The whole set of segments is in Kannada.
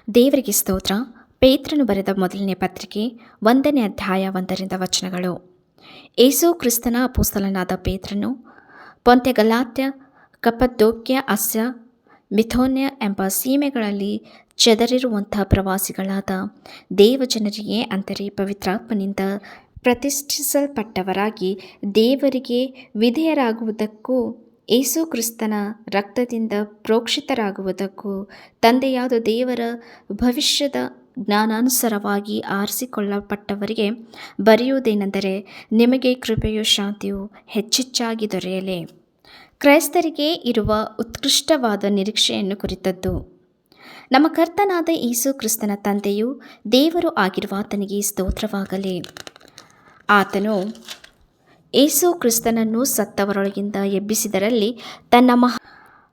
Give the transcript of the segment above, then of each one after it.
ದೇವರಿಗೆ ಸ್ತೋತ್ರ. ಪೇತ್ರನು ಬರೆದ ಮೊದಲನೇ ಪತ್ರಿಕೆ 1ನೇ ಅಧ್ಯಾಯ 1ರಿಂದ ವಚನಗಳು. ಯೇಸು ಕ್ರಿಸ್ತನ ಅಪೊಸ್ತಲನಾದ ಪೇತ್ರನು ಪೊಂತ್ಯ, ಗಲಾತ್ಯ, ಕಪ್ಪದ್ದೋಕ್ಯ, ಆಸ್ಯ, ಮಿಥೋನ್ಯ ಎಂಬ ಸೀಮೆಗಳಲ್ಲಿ ಚೆದರಿರುವಂಥ ಪ್ರವಾಸಿಗಳಾದ ದೇವಜನರಿಗೆ ಅಂದರೆ ಪವಿತ್ರಾತ್ಮನಿಂದ ಪ್ರತಿಷ್ಠಿಸಲ್ಪಟ್ಟವರಾಗಿ ದೇವರಿಗೆ ವಿಧೇಯರಾಗುವುದಕ್ಕೂ ಯೇಸು ಕ್ರಿಸ್ತನ ರಕ್ತದಿಂದ ಪ್ರೋಕ್ಷಿತರಾಗುವುದಕ್ಕೂ ತಂದೆಯಾದ ದೇವರ ಭವಿಷ್ಯದ ಜ್ಞಾನಾನುಸಾರವಾಗಿ ಆರಿಸಿಕೊಳ್ಳಲ್ಪಟ್ಟವರಿಗೆ ಬರೆಯುವುದೇನೆಂದರೆ, ನಿಮಗೆ ಕೃಪೆಯೂ ಶಾಂತಿಯೂ ಹೆಚ್ಚೆಚ್ಚಾಗಿ ದೊರೆಯಲಿ. ಕ್ರೈಸ್ತರಿಗೆ ಇರುವ ಉತ್ಕೃಷ್ಟವಾದ ನಿರೀಕ್ಷೆಯನ್ನು ಕುರಿತದ್ದು. ನಮ್ಮ ಕರ್ತನಾದ ಯೇಸು ಕ್ರಿಸ್ತನ ತಂದೆಯೂ ದೇವರು ಆಗಿರುವ ಆತನಿಗೆ ಸ್ತೋತ್ರವಾಗಲಿ. ಆತನು ಯೇಸು ಕ್ರಿಸ್ತನನ್ನು ಸತ್ತವರೊಳಗಿಂದ ಎಬ್ಬಿಸಿದರಲ್ಲಿ ತನ್ನ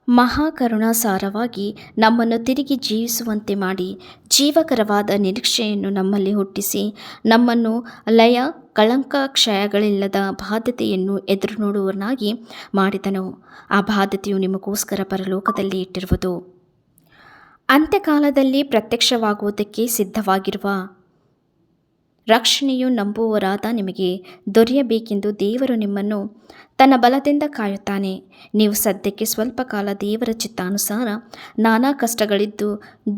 ಮಹಾಕರುಣಾಸಾರವಾಗಿ ನಮ್ಮನ್ನು ತಿರುಗಿ ಜೀವಿಸುವಂತೆ ಮಾಡಿ, ಜೀವಕರವಾದ ನಿರೀಕ್ಷೆಯನ್ನು ನಮ್ಮಲ್ಲಿ ಹುಟ್ಟಿಸಿ, ನಮ್ಮನ್ನು ಲಯ, ಕಳಂಕ, ಕ್ಷಯಗಳಿಲ್ಲದ ಬಾಧ್ಯತೆಯನ್ನು ಎದುರು ನೋಡುವವನಾಗಿ ಮಾಡಿದನು. ಆ ಬಾಧ್ಯತೆಯು ನಿಮಗೋಸ್ಕರ ಪರಲೋಕದಲ್ಲಿ ಇಟ್ಟಿರುವುದು, ಅಂತ್ಯಕಾಲದಲ್ಲಿ ಪ್ರತ್ಯಕ್ಷವಾಗುವುದಕ್ಕೆ ಸಿದ್ಧವಾಗಿರುವ ರಕ್ಷಣೆಯು ನಂಬುವವರಾದ ನಿಮಗೆ ದೊರೆಯಬೇಕೆಂದು ದೇವರು ನಿಮ್ಮನ್ನು ತನ್ನ ಬಲದಿಂದ ಕಾಯುತ್ತಾನೆ. ನೀವು ಸದ್ಯಕ್ಕೆ ಸ್ವಲ್ಪ ಕಾಲ ದೇವರ ಚಿತ್ತಾನುಸಾರ ನಾನಾ ಕಷ್ಟಗಳಿದ್ದು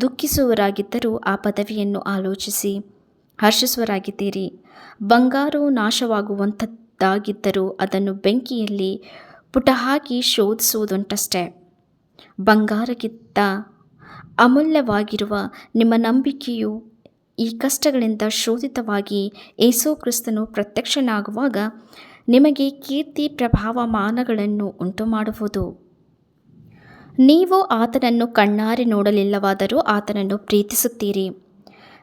ದುಃಖಿಸುವವರಾಗಿದ್ದರೂ ಆ ಪದವಿಯನ್ನು ಆಲೋಚಿಸಿ ಹರ್ಷಿಸುವವರಾಗಿದ್ದೀರಿ. ಬಂಗಾರವು ನಾಶವಾಗುವಂಥದ್ದಾಗಿದ್ದರೂ ಅದನ್ನು ಬೆಂಕಿಯಲ್ಲಿ ಪುಟಹಾಕಿ ಶೋಧಿಸುವುದುಂಟಷ್ಟೇ. ಬಂಗಾರಕ್ಕಿಂತ ಅಮೂಲ್ಯವಾಗಿರುವ ನಿಮ್ಮ ನಂಬಿಕೆಯು ಈ ಕಷ್ಟಗಳಿಂದ ಶೋಧಿತವಾಗಿ ಯೇಸು ಕ್ರಿಸ್ತನು ಪ್ರತ್ಯಕ್ಷನಾಗುವಾಗ ನಿಮಗೆ ಕೀರ್ತಿ, ಪ್ರಭಾವ, ಮಾನಗಳನ್ನು ಉಂಟುಮಾಡುವುದು. ನೀವು ಆತನನ್ನು ಕಣ್ಣಾರೆ ನೋಡಲಿಲ್ಲವಾದರೂ ಆತನನ್ನು ಪ್ರೀತಿಸುತ್ತೀರಿ.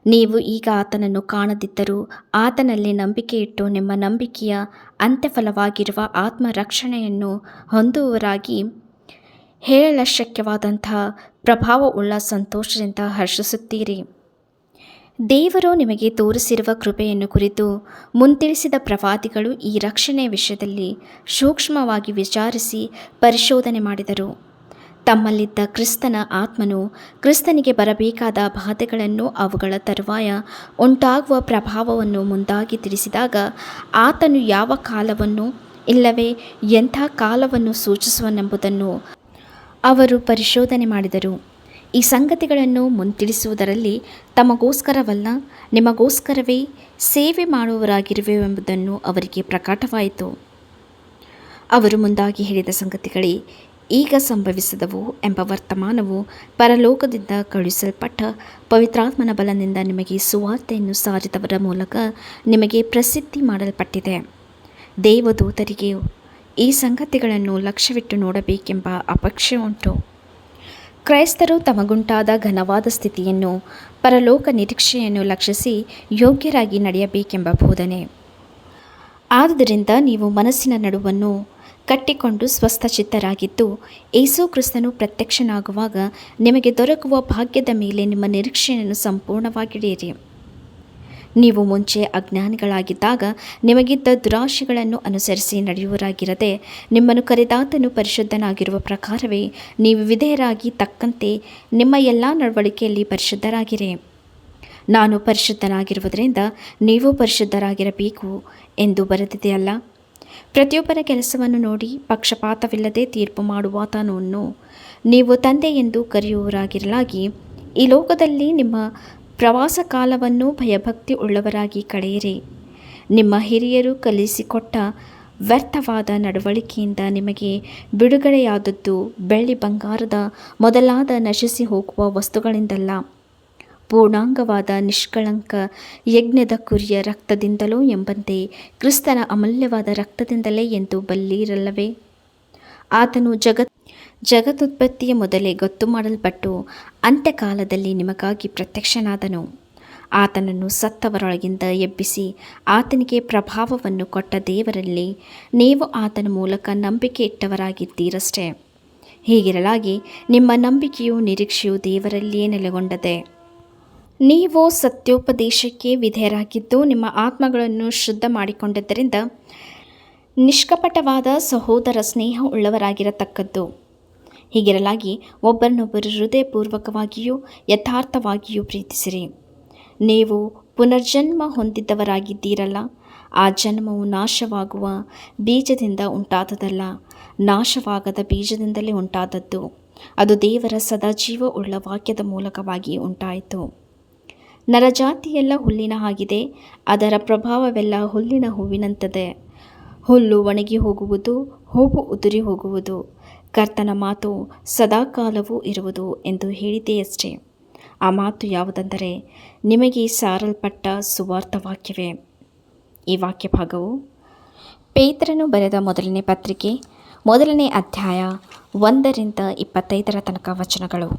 ನೀವು ಈಗ ಆತನನ್ನು ಕಾಣದಿದ್ದರೂ ಆತನಲ್ಲಿ ನಂಬಿಕೆಯಿಟ್ಟು ನಿಮ್ಮ ನಂಬಿಕೆಯ ಅಂತ್ಯಫಲವಾಗಿರುವ ಆತ್ಮರಕ್ಷಣೆಯನ್ನು ಹೊಂದುವವರಾಗಿ ಹೇಳಲಶಕ್ಯವಾದಂಥ ಪ್ರಭಾವವುಳ್ಳ ಸಂತೋಷದಿಂದ ಹರ್ಷಿಸುತ್ತೀರಿ. ದೇವರು ನಿಮಗೆ ತೋರಿಸಿರುವ ಕೃಪೆಯನ್ನು ಕುರಿತು ಮುಂತಿಳಿಸಿದ ಪ್ರವಾದಿಗಳು ಈ ರಕ್ಷಣೆಯ ವಿಷಯದಲ್ಲಿ ಸೂಕ್ಷ್ಮವಾಗಿ ವಿಚಾರಿಸಿ ಪರಿಶೋಧನೆ ಮಾಡಿದರು. ತಮ್ಮಲ್ಲಿದ್ದ ಕ್ರಿಸ್ತನ ಆತ್ಮನು ಕ್ರಿಸ್ತನಿಗೆ ಬರಬೇಕಾದ ಬಾಧೆಗಳನ್ನು, ಅವುಗಳ ತರುವಾಯ ಉಂಟಾಗುವ ಪ್ರಭಾವವನ್ನು ಮುಂದಾಗಿ ತಿಳಿಸಿದಾಗ, ಆತನು ಯಾವ ಕಾಲವನ್ನು ಇಲ್ಲವೇ ಎಂಥ ಕಾಲವನ್ನು ಸೂಚಿಸುವನೆಂಬುದನ್ನು ಅವರು ಪರಿಶೋಧನೆ ಮಾಡಿದರು. ಈ ಸಂಗತಿಗಳನ್ನು ಮುಂತಿಳಿಸುವುದರಲ್ಲಿ ತಮಗೋಸ್ಕರವಲ್ಲ, ನಿಮಗೋಸ್ಕರವೇ ಸೇವೆ ಮಾಡುವವರಾಗಿರುವೆವೆಂಬುದನ್ನು ಅವರಿಗೆ ಪ್ರಕಟವಾಯಿತು. ಅವರು ಮುಂದಾಗಿ ಹೇಳಿದ ಸಂಗತಿಗಳೇ ಈಗ ಸಂಭವಿಸಿದವು ಎಂಬ ವರ್ತಮಾನವು ಪರಲೋಕದಿಂದ ಕಳುಹಿಸಲ್ಪಟ್ಟ ಪವಿತ್ರಾತ್ಮನ ಬಲದಿಂದ ನಿಮಗೆ ಸುವಾರ್ತೆಯನ್ನು ಸಾರಿದವರ ಮೂಲಕ ನಿಮಗೆ ಪ್ರಸಿದ್ಧಿ ಮಾಡಲ್ಪಟ್ಟಿದೆ. ದೇವದೂತರಿಗೆ ಈ ಸಂಗತಿಗಳನ್ನು ಲಕ್ಷ್ಯವಿಟ್ಟು ನೋಡಬೇಕೆಂಬ ಅಪೇಕ್ಷೆ ಉಂಟು. ಕ್ರೈಸ್ತರು ತಮಗುಂಟಾದ ಘನವಾದ ಸ್ಥಿತಿಯನ್ನು, ಪರಲೋಕ ನಿರೀಕ್ಷೆಯನ್ನು ಲಕ್ಷಿಸಿ ಯೋಗ್ಯರಾಗಿ ನಡೆಯಬೇಕೆಂಬ ಬೋಧನೆ. ಆದುದರಿಂದ ನೀವು ಮನಸ್ಸಿನ ನಡುವನ್ನು ಕಟ್ಟಿಕೊಂಡು ಸ್ವಸ್ಥಚಿತ್ತರಾಗಿದ್ದು, ಯೇಸು ಕ್ರಿಸ್ತನು ಪ್ರತ್ಯಕ್ಷನಾಗುವಾಗ ನಿಮಗೆ ದೊರಕುವ ಭಾಗ್ಯದ ಮೇಲೆ ನಿಮ್ಮ ನಿರೀಕ್ಷೆಯನ್ನು ಸಂಪೂರ್ಣವಾಗಿಡಿಯಿರಿ. ನೀವು ಮುಂಚೆ ಅಜ್ಞಾನಿಗಳಾಗಿದ್ದಾಗ ನಿಮಗಿದ್ದ ದುರಾಶೆಗಳನ್ನು ಅನುಸರಿಸಿ ನಡೆಯುವರಾಗಿರದೆ, ನಿಮ್ಮನ್ನು ಕರೆದಾತನು ಪರಿಶುದ್ಧನಾಗಿರುವ ಪ್ರಕಾರವೇ ನೀವು ವಿಧೇಯರಾಗಿ ತಕ್ಕಂತೆ ನಿಮ್ಮ ಎಲ್ಲ ನಡವಳಿಕೆಯಲ್ಲಿ ಪರಿಶುದ್ಧರಾಗಿರಿ. ನಾನು ಪರಿಶುದ್ಧನಾಗಿರುವುದರಿಂದ ನೀವು ಪರಿಶುದ್ಧರಾಗಿರಬೇಕು ಎಂದು ಬರೆದಿದೆಯಲ್ಲ. ಪ್ರತಿಯೊಬ್ಬರ ಕೆಲಸವನ್ನು ನೋಡಿ ಪಕ್ಷಪಾತವಿಲ್ಲದೆ ತೀರ್ಪು ಮಾಡುವಾತನನ್ನು ನೀವು ತಂದೆ ಎಂದು ಕರೆಯುವವರಾಗಿರಲಾಗಿ, ಈ ಲೋಕದಲ್ಲಿ ನಿಮ್ಮ ಪ್ರವಾಸ ಕಾಲವನ್ನು ಭಯಭಕ್ತಿ ಉಳ್ಳವರಾಗಿ ಕಳೆಯಿರಿ. ನಿಮ್ಮ ಹಿರಿಯರು ಕಲಿಸಿಕೊಟ್ಟ ವ್ಯರ್ಥವಾದ ನಡವಳಿಕೆಯಿಂದ ನಿಮಗೆ ಬಿಡುಗಡೆಯಾದದ್ದು ಬೆಳ್ಳಿ, ಬಂಗಾರದ ಮೊದಲಾದ ನಶಿಸಿ ಹೋಗುವ ವಸ್ತುಗಳಿಂದಲ್ಲ, ಪೂರ್ಣಾಂಗವಾದ ನಿಷ್ಕಳಂಕ ಯಜ್ಞದ ಕುರಿಯ ರಕ್ತದಿಂದಲೋ ಎಂಬಂತೆ ಕ್ರಿಸ್ತನ ಅಮೂಲ್ಯವಾದ ರಕ್ತದಿಂದಲೇ ಎಂದು ಬಲ್ಲಿರಲ್ಲವೇ. ಆತನು ಜಗದುತ್ಪತ್ತಿಯ ಮೊದಲೇ ಗೊತ್ತು ಮಾಡಲ್ಪಟ್ಟು ಅಂತ್ಯಕಾಲದಲ್ಲಿ ನಿಮಗಾಗಿ ಪ್ರತ್ಯಕ್ಷನಾದನು. ಆತನನ್ನು ಸತ್ತವರೊಳಗಿಂದ ಎಬ್ಬಿಸಿ ಆತನಿಗೆ ಪ್ರಭಾವವನ್ನು ಕೊಟ್ಟ ದೇವರಲ್ಲಿ ನೀವು ಆತನ ಮೂಲಕ ನಂಬಿಕೆ ಇಟ್ಟವರಾಗಿದ್ದೀರಷ್ಟೇ. ಹೀಗಿರಲಾಗಿ ನಿಮ್ಮ ನಂಬಿಕೆಯು ನಿರೀಕ್ಷೆಯು ದೇವರಲ್ಲಿಯೇ ನೆಲೆಗೊಂಡದೆ. ನೀವು ಸತ್ಯೋಪದೇಶಕ್ಕೆ ವಿಧೇಯರಾಗಿದ್ದು ನಿಮ್ಮ ಆತ್ಮಗಳನ್ನು ಶುದ್ಧ ಮಾಡಿಕೊಂಡಿದ್ದರಿಂದ ನಿಷ್ಕಪಟವಾದ ಸಹೋದರ ಸ್ನೇಹ ಉಳ್ಳವರಾಗಿರತಕ್ಕದ್ದು. ಹೀಗಿರಲಾಗಿ ಒಬ್ಬರನ್ನೊಬ್ಬರು ಹೃದಯಪೂರ್ವಕವಾಗಿಯೂ ಯಥಾರ್ಥವಾಗಿಯೂ ಪ್ರೀತಿಸಿರಿ. ನೀವು ಪುನರ್ಜನ್ಮ ಹೊಂದಿದ್ದವರಾಗಿದ್ದೀರಲ್ಲ. ಆ ಜನ್ಮವು ನಾಶವಾಗುವ ಬೀಜದಿಂದ ಉಂಟಾದದಲ್ಲ, ನಾಶವಾಗದ ಬೀಜದಿಂದಲೇ ಉಂಟಾದದ್ದು. ಅದು ದೇವರ ಸದಾಜೀವ ಉಳ್ಳ ವಾಕ್ಯದ ಮೂಲಕವಾಗಿ ಉಂಟಾಯಿತು. ನರಜಾತಿಯೆಲ್ಲ ಹುಲ್ಲಿನ ಹಾಗಿದೆ, ಅದರ ಪ್ರಭಾವವೆಲ್ಲ ಹುಲ್ಲಿನ ಹೂವಿನಂತಿದೆ. ಹುಲ್ಲು ಒಣಗಿ ಹೋಗುವುದು, ಹೂವು ಉದುರಿ ಹೋಗುವುದು, ಕರ್ತನ ಮಾತು ಸದಾಕಾಲವೂ ಇರುವುದು ಎಂದು ಹೇಳಿದೆಯಷ್ಟೇ. ಆ ಮಾತು ಯಾವುದೆಂದರೆ, ನಿಮಗೆ ಸಾರಲ್ಪಟ್ಟ ಸುವಾರ್ಥ ವಾಕ್ಯವೇ. ಈ ವಾಕ್ಯ ಭಾಗವು ಪೇತ್ರನು ಬರೆದ ಮೊದಲನೇ ಪತ್ರಿಕೆ 1ನೇ ಅಧ್ಯಾಯ 1ರಿಂದ 25 ತನಕ ವಚನಗಳು.